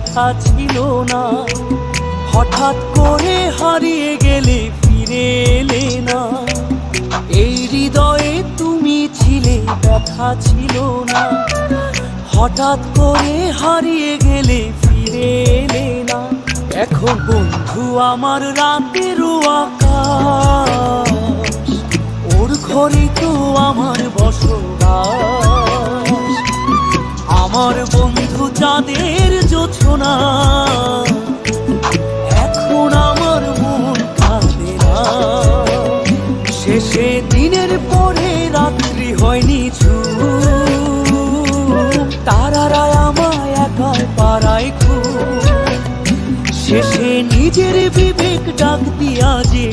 ব্যথা ছিল না। হঠাৎ করে হারিয়ে গেলে ফিরে এলে না। এই হৃদয়ে তুমি ছিলে, ব্যথা ছিল না। হঠাৎ করে হারিয়ে গেলে ফিরে এলে না। এখন বন্ধু আমার রাতেরও আকাশ, ওর ঘরে তো আমার বসবাস। আমার বন্ধু চাঁদের জোছনা, এখন আমার মন কাঁদে না। শেষে দিনের পরে রাত্রি হয়নি ঝুম, তারারা আমায় একাই পাড়ায় খুব। শেষে নিজের বিবেক ডাক দিয়া যে